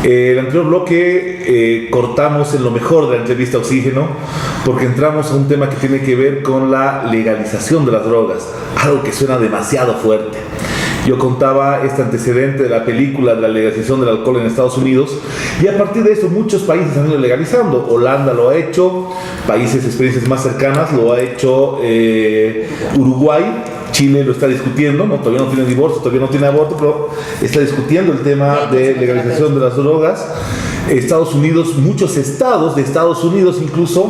El anterior bloque cortamos en lo mejor de la entrevista Oxígeno porque entramos a un tema que tiene que ver con la legalización de las drogas, algo que suena demasiado fuerte. Yo contaba este antecedente de la película de la legalización del alcohol en Estados Unidos y a partir de eso muchos países han ido legalizando. Holanda lo ha hecho, países, experiencias más cercanas, lo ha hecho Uruguay. Chile lo está discutiendo, ¿no? Todavía no tiene divorcio, todavía no tiene aborto, pero está discutiendo el tema de legalización de las drogas. Estados Unidos, muchos estados de Estados Unidos incluso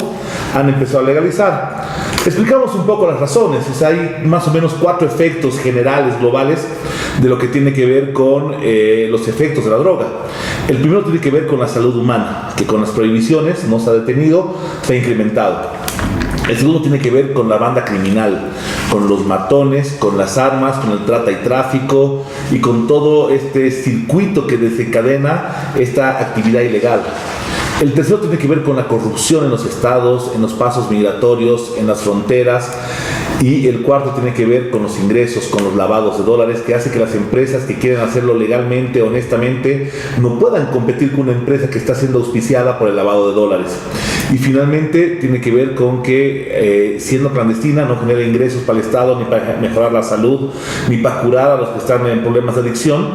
han empezado a legalizar. Explicamos un poco las razones. O sea, hay más o menos 4 efectos generales, globales, de lo que tiene que ver con los efectos de la droga. El primero tiene que ver con la salud humana, que con las prohibiciones no se ha detenido, se ha incrementado. El segundo tiene que ver con la banda criminal, con los matones, con las armas, con el trata y tráfico y con todo este circuito que desencadena esta actividad ilegal. El tercero tiene que ver con la corrupción en los estados, en los pasos migratorios, en las fronteras. Y el cuarto tiene que ver con los ingresos, con los lavados de dólares, que hace que las empresas que quieren hacerlo legalmente, honestamente, no puedan competir con una empresa que está siendo auspiciada por el lavado de dólares. Y finalmente tiene que ver con que siendo clandestina no genera ingresos para el Estado, ni para mejorar la salud, ni para curar a los que están en problemas de adicción.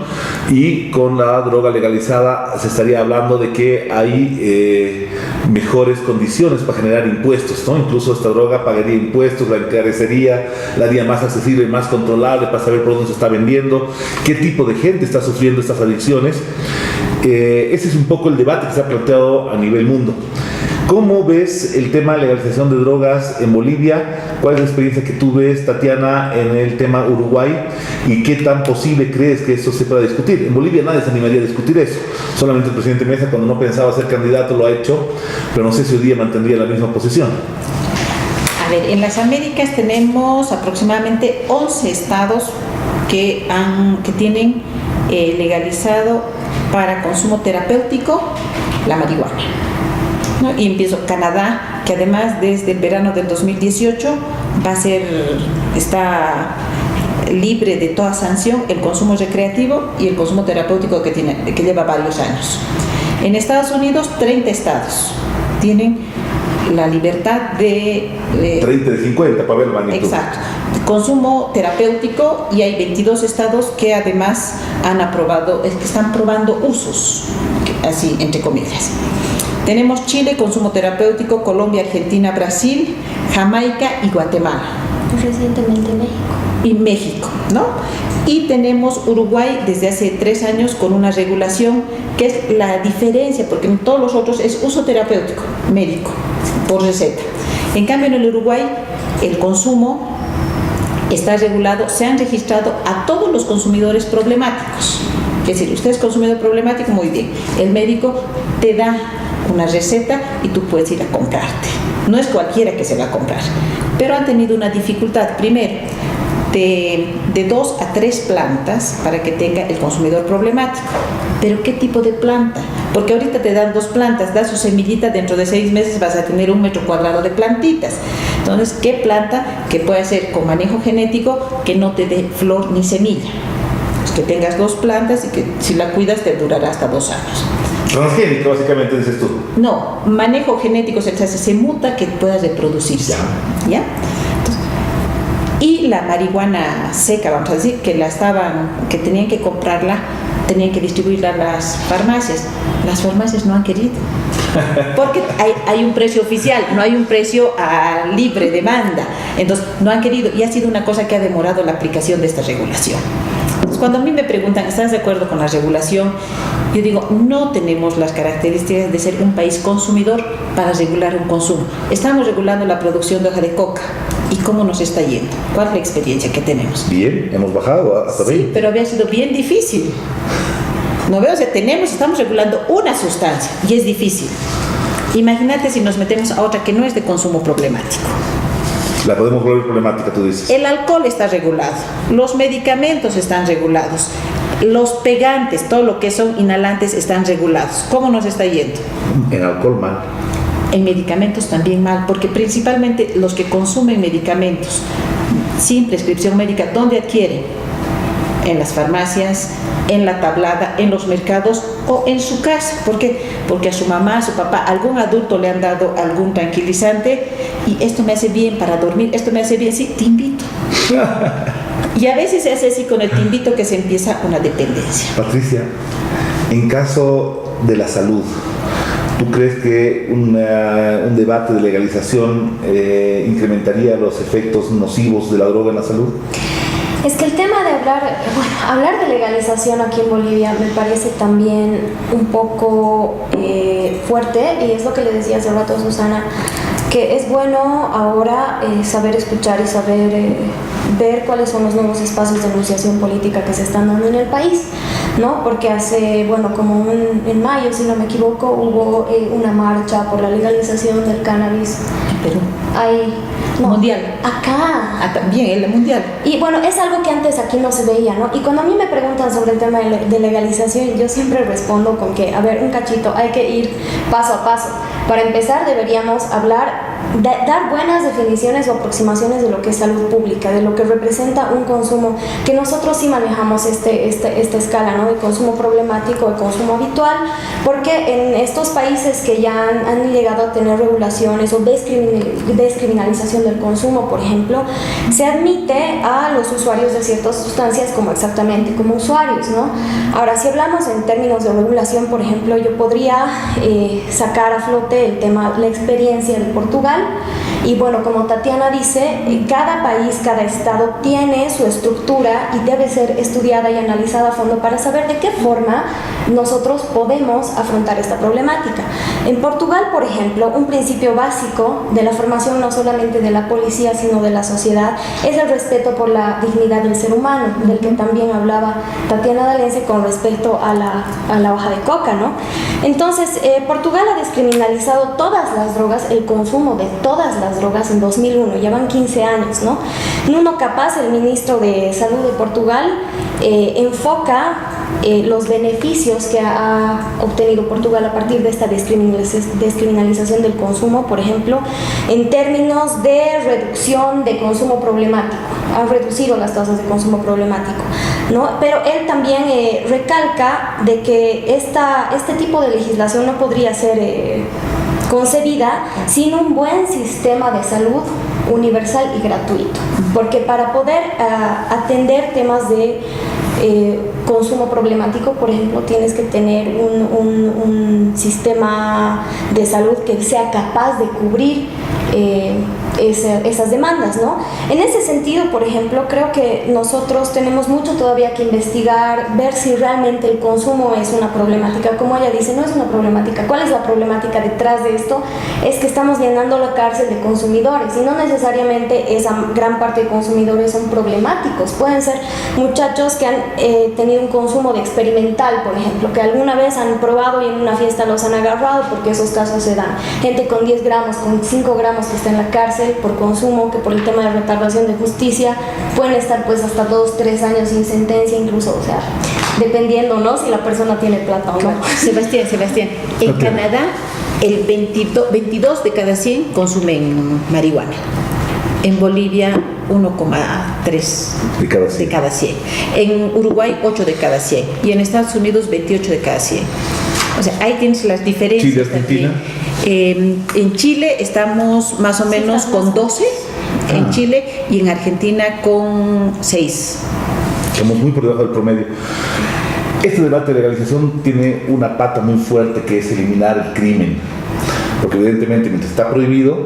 Y con la droga legalizada se estaría hablando de que hay mejores condiciones para generar impuestos, ¿no? Incluso esta droga pagaría impuestos, la encarecería, la haría más accesible y más controlable para saber por dónde se está vendiendo, qué tipo de gente está sufriendo estas adicciones. Ese es un poco el debate que se ha planteado a nivel mundo. ¿Cómo ves el tema de legalización de drogas en Bolivia? ¿Cuál es la experiencia que tú ves, Tatiana, en el tema Uruguay? ¿Y qué tan posible crees que esto se pueda discutir? En Bolivia nadie se animaría a discutir eso. Solamente el presidente Mesa, cuando no pensaba ser candidato, lo ha hecho, pero no sé si hoy día mantendría la misma posición. A ver, en las Américas tenemos aproximadamente 11 estados que tienen legalizado para consumo terapéutico la marihuana, ¿no? Y empiezo Canadá, que además desde el verano del 2018 está libre de toda sanción el consumo recreativo y el consumo terapéutico que lleva varios años. En Estados Unidos, 30 estados tienen la libertad de 30 de 50 para ver la magnitud. Exacto. Consumo terapéutico, y hay 22 estados que además están probando usos, así entre comillas. Tenemos Chile, consumo terapéutico, Colombia, Argentina, Brasil, Jamaica y Guatemala. Recientemente México. Y México, ¿no? Y tenemos Uruguay desde hace 3 años con una regulación que es la diferencia, porque en todos los otros es uso terapéutico, médico, por receta. En cambio, en el Uruguay, el consumo está regulado, se han registrado a todos los consumidores problemáticos. Es decir, usted es consumidor problemático, muy bien. El médico te da una receta y tú puedes ir a comprarte. No es cualquiera que se va a comprar. Pero han tenido una dificultad. Primero, de 2 a 3 plantas para que tenga el consumidor problemático. ¿Pero qué tipo de planta? Porque ahorita te dan 2 plantas, das su semillita, dentro de 6 meses vas a tener 1 metro cuadrado de plantitas. Entonces, ¿qué planta que puede ser con manejo genético que no te dé flor ni semilla? Pues que tengas 2 plantas y que si la cuidas te durará hasta 2 años. Transgénico, básicamente, dices tú. No, manejo genético se muta que pueda reproducirse. ¿Ya? Y la marihuana seca, vamos a decir, que tenían que comprarla, tenían que distribuirla a las farmacias. Las farmacias no han querido. Porque hay un precio oficial, no hay un precio a libre demanda. Entonces, no han querido, y ha sido una cosa que ha demorado la aplicación de esta regulación. Entonces, cuando a mí me preguntan, ¿estás de acuerdo con la regulación? Yo digo, no tenemos las características de ser un país consumidor para regular un consumo. Estamos regulando la producción de hoja de coca. ¿Y cómo nos está yendo? ¿Cuál es la experiencia que tenemos? Bien, hemos bajado hasta 20. Sí, pero había sido bien difícil. No veo, o sea, estamos regulando una sustancia y es difícil. Imagínate si nos metemos a otra que no es de consumo problemático. La podemos volver problemática, tú dices. El alcohol está regulado, los medicamentos están regulados, los pegantes, todo lo que son inhalantes están regulados. ¿Cómo nos está yendo? En alcohol mal. En medicamentos también mal, porque principalmente los que consumen medicamentos sin prescripción médica, ¿dónde adquieren? en las farmacias, en la tablada, en los mercados o en su casa. ¿Por qué? Porque a su mamá, a su papá, a algún adulto le han dado algún tranquilizante y esto me hace bien para dormir, esto me hace bien, sí, te invito. Y a veces se hace así con el te invito que se empieza una dependencia. Patricia, en caso de la salud, ¿tú crees que un debate de legalización incrementaría los efectos nocivos de la droga en la salud? Es que el tema de hablar de legalización aquí en Bolivia me parece también un poco fuerte, y es lo que le decía hace rato a Susana, que es bueno ahora saber escuchar y saber ver cuáles son los nuevos espacios de negociación política que se están dando en el país, ¿no? Porque hace, como en mayo, si no me equivoco, hubo una marcha por la legalización del cannabis. En Perú. Mundial. Acá. También, el mundial. Y es algo que antes aquí no se veía, ¿no? Y cuando a mí me preguntan sobre el tema de legalización, yo siempre respondo con que, a ver, un cachito, hay que ir paso a paso. Para empezar, deberíamos dar buenas definiciones o aproximaciones de lo que es salud pública, de lo que representa un consumo, que nosotros sí manejamos esta escala, ¿no? De consumo problemático, de consumo habitual, porque en estos países que ya han llegado a tener regulaciones o descriminalización del consumo, por ejemplo, se admite a los usuarios de ciertas sustancias como usuarios, ¿no? Ahora, si hablamos en términos de regulación, por ejemplo, yo podría sacar a flote el tema, la experiencia de Portugal, y como Tatiana dice, cada país, cada estado tiene su estructura y debe ser estudiada y analizada a fondo para saber de qué forma nosotros podemos afrontar esta problemática. En Portugal, por ejemplo, un principio básico de la formación no solamente de la policía, sino de la sociedad, es el respeto por la dignidad del ser humano, del que también hablaba Tatiana D'Alense con respecto a la hoja de coca, ¿no? Entonces, Portugal ha descriminalizado todas las drogas, el consumo de todas las drogas en 2001, ya van 15 años, ¿no? Nuno Capaz, el ministro de Salud de Portugal, enfoca los beneficios que ha obtenido Portugal a partir de esta descriminalización del consumo, por ejemplo, en términos de reducción de consumo problemático. Han reducido las tasas de consumo problemático, ¿no? Pero él también recalca de que este tipo de legislación no podría ser concebida sin un buen sistema de salud universal y gratuito, porque para poder atender temas de consumo problemático, por ejemplo, tienes que tener un sistema de salud que sea capaz de cubrir esas demandas, ¿no? En ese sentido, por ejemplo, creo que nosotros tenemos mucho todavía que investigar, ver si realmente el consumo es una problemática. Como ella dice, no es una problemática. ¿Cuál es la problemática detrás de esto? Es que estamos llenando la cárcel de consumidores, y no necesariamente esa gran parte de consumidores son problemáticos. Pueden ser muchachos que han tenido un consumo de experimental, por ejemplo, que alguna vez han probado y en una fiesta los han agarrado, porque esos casos se dan. Gente con 10 gramos, con 5 gramos que está en la cárcel por consumo, que por el tema de retardación de justicia pueden estar pues hasta 2-3 años sin sentencia incluso, o sea, dependiendo, ¿no? Si la persona tiene plata o no. Sebastián, en Canadá el 22 de cada 100 consumen marihuana. En Bolivia 1,3 de cada 100. En Uruguay 8 de cada 100. Y en Estados Unidos 28 de cada 100. O sea, ahí tienes las diferencias. Chile, Argentina. En Chile estamos más o menos con 12 en Chile, y en Argentina con 6. Estamos muy por debajo del promedio. Este debate de legalización tiene una pata muy fuerte, que es eliminar el crimen. Porque evidentemente mientras está prohibido,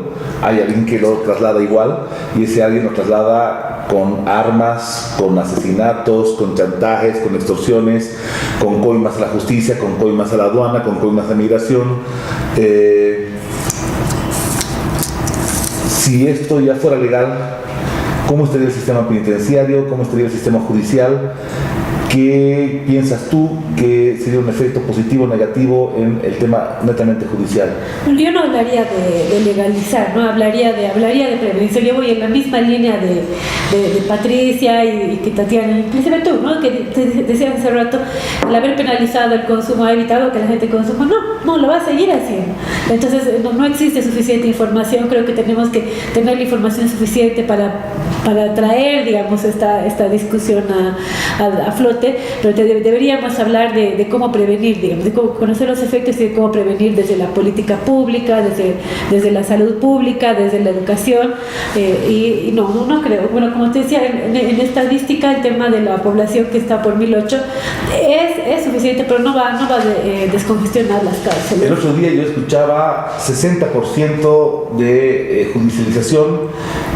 hay alguien que lo traslada igual, y ese alguien lo traslada con armas, con asesinatos, con chantajes, con extorsiones, con coimas a la justicia, con coimas a la aduana, con coimas a migración. Si esto ya fuera legal, ¿cómo estaría el sistema penitenciario? ¿Cómo estaría el sistema judicial? ¿Qué piensas tú que sería un efecto positivo o negativo en el tema netamente judicial? Bueno, yo no hablaría de legalizar, no hablaría de prevención. Yo voy en la misma línea de Patricia y que Tatiana, inclusive tú, ¿no? Que te decías hace rato, al haber penalizado el consumo ha evitado que la gente consuma. No, lo va a seguir haciendo. Entonces no existe suficiente información. Creo que tenemos que tener la información suficiente para traer, digamos, esta discusión a flote, pero deberíamos hablar de cómo prevenir, digamos, de cómo conocer los efectos y de cómo prevenir desde la política pública, desde la salud pública, desde la educación, y no creo. Bueno, como te decía, en estadística el tema de la población que está por 1008 es suficiente, pero no va a descongestionar las cárceles. El otro día yo escuchaba 60% de judicialización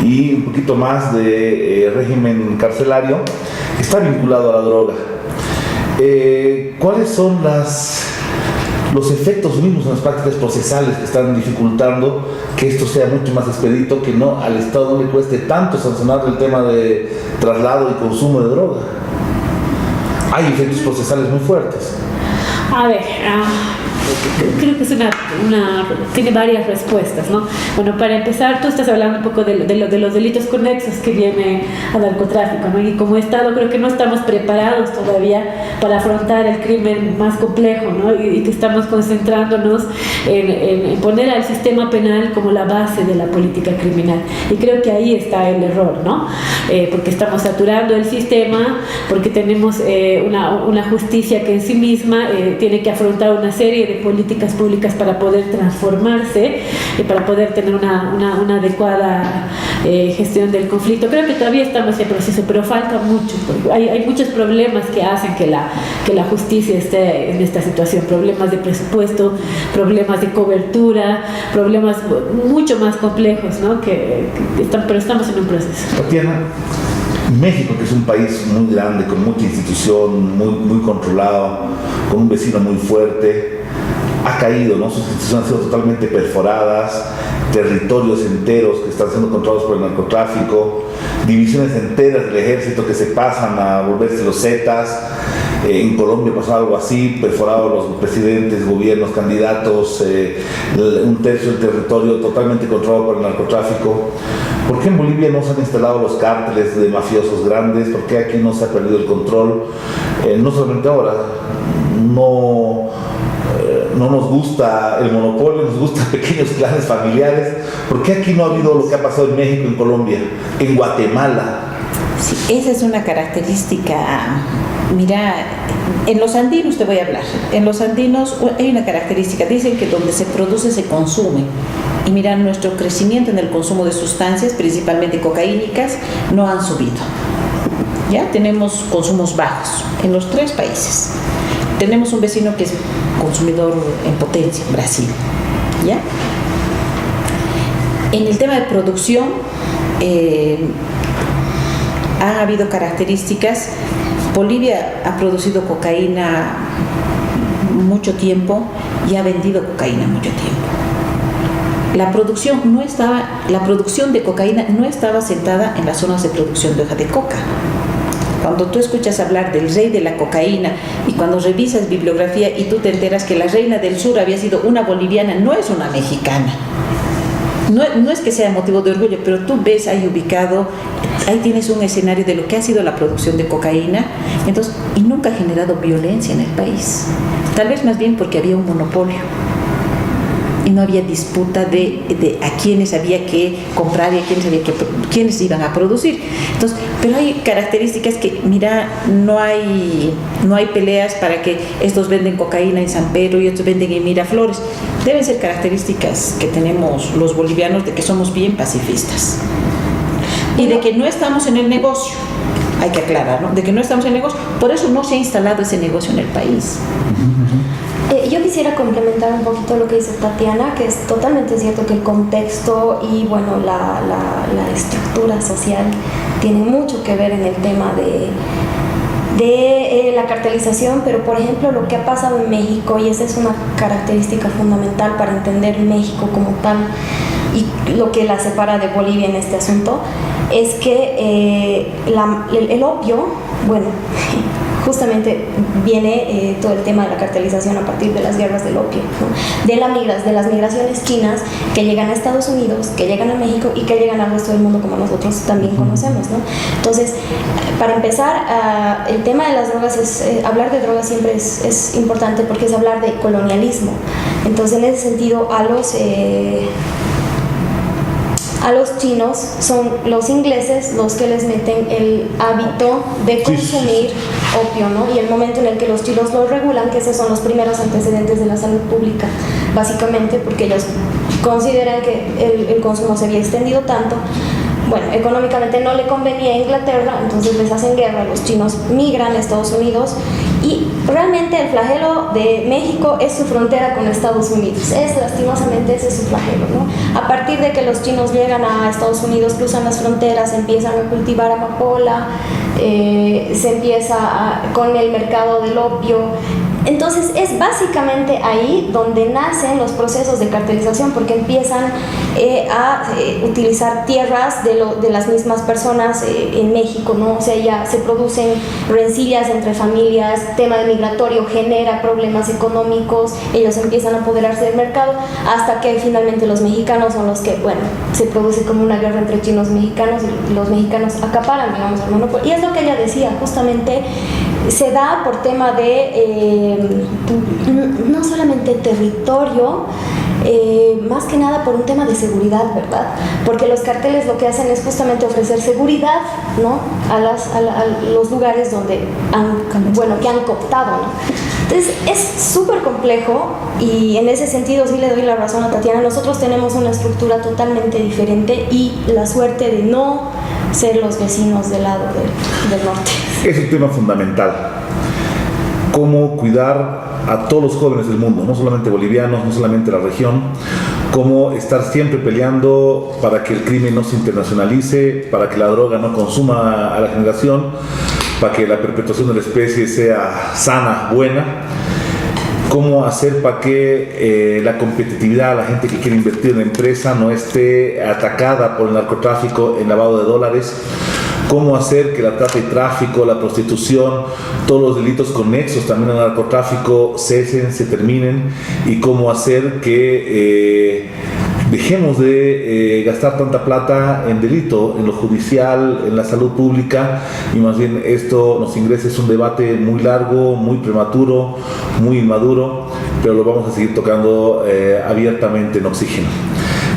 y un poquito más de régimen carcelario está vinculado a la droga. ¿Cuáles son los efectos mismos en las prácticas procesales que están dificultando que esto sea mucho más expedito, que no al Estado no le cueste tanto sancionar el tema de traslado y consumo de droga? Hay efectos procesales muy fuertes. A ver, creo que es tiene varias respuestas, ¿no? Bueno, para empezar, tú estás hablando un poco de los delitos conexos que vienen al narcotráfico, ¿no? Y como Estado creo que no estamos preparados todavía para afrontar el crimen más complejo, ¿no? Y que estamos concentrándonos en poner al sistema penal como la base de la política criminal. Y creo que ahí está el error, ¿no? Porque estamos saturando el sistema, porque tenemos una justicia que en sí misma tiene que afrontar una serie de políticas públicas para poder transformarse y para poder tener una adecuada gestión del conflicto. Creo que todavía estamos en proceso, pero falta mucho. Hay muchos problemas que hacen que la justicia esté en esta situación. Problemas de presupuesto, problemas de cobertura, problemas mucho más complejos, ¿no? Pero estamos en un proceso. Tatiana, México, que es un país muy grande, con mucha institución, muy controlado, con un vecino muy fuerte, ha caído, ¿no? Sus instituciones han sido totalmente perforadas, territorios enteros que están siendo controlados por el narcotráfico, divisiones enteras del ejército que se pasan a volverse los zetas. En Colombia pasó algo así, perforados los presidentes, gobiernos, candidatos, un tercio del territorio totalmente controlado por el narcotráfico. ¿Por qué en Bolivia no se han instalado los cárteles de mafiosos grandes? ¿Por qué aquí no se ha perdido el control? No solamente ahora, no nos gusta el monopolio, nos gustan pequeños clanes familiares. ¿Por qué aquí no ha habido lo que ha pasado en México, en Colombia, en Guatemala? Sí, esa es una característica. Mira, en los andinos te voy a hablar. En los andinos hay una característica. Dicen que donde se produce se consume. Y mira, nuestro crecimiento en el consumo de sustancias, principalmente cocaínicas, no han subido. Ya tenemos consumos bajos en los 3 países. Tenemos un vecino que es consumidor en potencia, Brasil. ¿Ya? En el tema de producción, han habido características. Bolivia ha producido cocaína mucho tiempo y ha vendido cocaína mucho tiempo. La producción de cocaína no estaba sentada en las zonas de producción de hoja de coca. Cuando tú escuchas hablar del rey de la cocaína y cuando revisas bibliografía y tú te enteras que la reina del sur había sido una boliviana, no es una mexicana. No es que sea motivo de orgullo, pero tú ves ahí ubicado, ahí tienes un escenario de lo que ha sido la producción de cocaína, entonces, y nunca ha generado violencia en el país. Tal vez más bien porque había un monopolio y no había disputa de a quiénes había que comprar y a quiénes iban a producir. Entonces, pero hay características que, mira, no hay peleas para que estos venden cocaína en San Pedro y otros venden en Miraflores. Deben ser características que tenemos los bolivianos, de que somos bien pacifistas y de que no estamos en el negocio. Hay que aclarar, ¿no? De que no estamos en el negocio. Por eso no se ha instalado ese negocio en el país. Yo quisiera complementar un poquito lo que dice Tatiana, que es totalmente cierto que el contexto y bueno, la estructura social tiene mucho que ver en el tema de la cartelización, pero por ejemplo lo que ha pasado en México, y esa es una característica fundamental para entender México como tal y lo que la separa de Bolivia en este asunto, es que el opio, bueno, justamente viene todo el tema de la cartelización a partir de las guerras del opio, ¿no? De las migraciones chinas que llegan a Estados Unidos, que llegan a México y que llegan al resto del mundo, como nosotros también conocemos, ¿no? Entonces, para empezar, el tema de las drogas hablar de drogas siempre es importante porque es hablar de colonialismo. Entonces, en ese sentido, a los chinos son los ingleses los que les meten el hábito de consumir opio, ¿no? Y el momento en el que los chinos lo regulan, que esos son los primeros antecedentes de la salud pública, básicamente porque ellos consideran que el consumo se había extendido tanto. Bueno, económicamente no le convenía a Inglaterra, entonces les hacen guerra, los chinos migran a Estados Unidos y realmente el flagelo de México es su frontera con Estados Unidos, lastimosamente ese es su flagelo, ¿no? A partir de que los chinos llegan a Estados Unidos, cruzan las fronteras, empiezan a cultivar amapola, se empieza con el mercado del opio. Entonces es básicamente ahí donde nacen los procesos de cartelización, porque empiezan a utilizar tierras de las mismas personas en México, ¿no? O sea, ya se producen rencillas entre familias, tema de migratorio genera problemas económicos, ellos empiezan a apoderarse del mercado, hasta que finalmente los mexicanos son los que, bueno, se produce como una guerra entre chinos y mexicanos, y los mexicanos acaparan, digamos, el monopolio. Y es lo que ella decía, justamente se da por tema de no solamente territorio, más que nada por un tema de seguridad, ¿verdad? Porque los carteles lo que hacen es justamente ofrecer seguridad, ¿no? a los lugares donde que han cooptado, ¿no? Entonces es súper complejo y en ese sentido sí le doy la razón a Tatiana. Nosotros tenemos una estructura totalmente diferente y la suerte de no ser los vecinos del lado del norte. Es un tema fundamental. Cómo cuidar a todos los jóvenes del mundo, no solamente bolivianos, no solamente la región, cómo estar siempre peleando para que el crimen no se internacionalice, para que la droga no consuma a la generación, para que la perpetuación de la especie sea sana, buena. Cómo hacer para que la competitividad, la gente que quiere invertir en la empresa no esté atacada por el narcotráfico, el lavado de dólares. Cómo hacer que la trata y tráfico, la prostitución, todos los delitos conexos también al narcotráfico cesen, se terminen, y cómo hacer que dejemos de gastar tanta plata en delito, en lo judicial, en la salud pública, y más bien esto nos ingresa. Es un debate muy largo, muy prematuro, muy inmaduro, pero lo vamos a seguir tocando abiertamente en Oxígeno.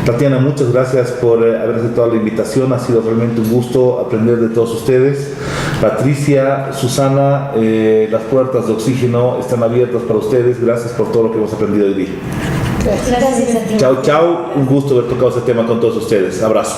Tatiana, muchas gracias por haber aceptado la invitación. Ha sido realmente un gusto aprender de todos ustedes. Patricia, Susana, las puertas de Oxígeno están abiertas para ustedes. Gracias por todo lo que hemos aprendido hoy día. Gracias a ti. Chao, chao. Un gusto haber tocado este tema con todos ustedes. Abrazos.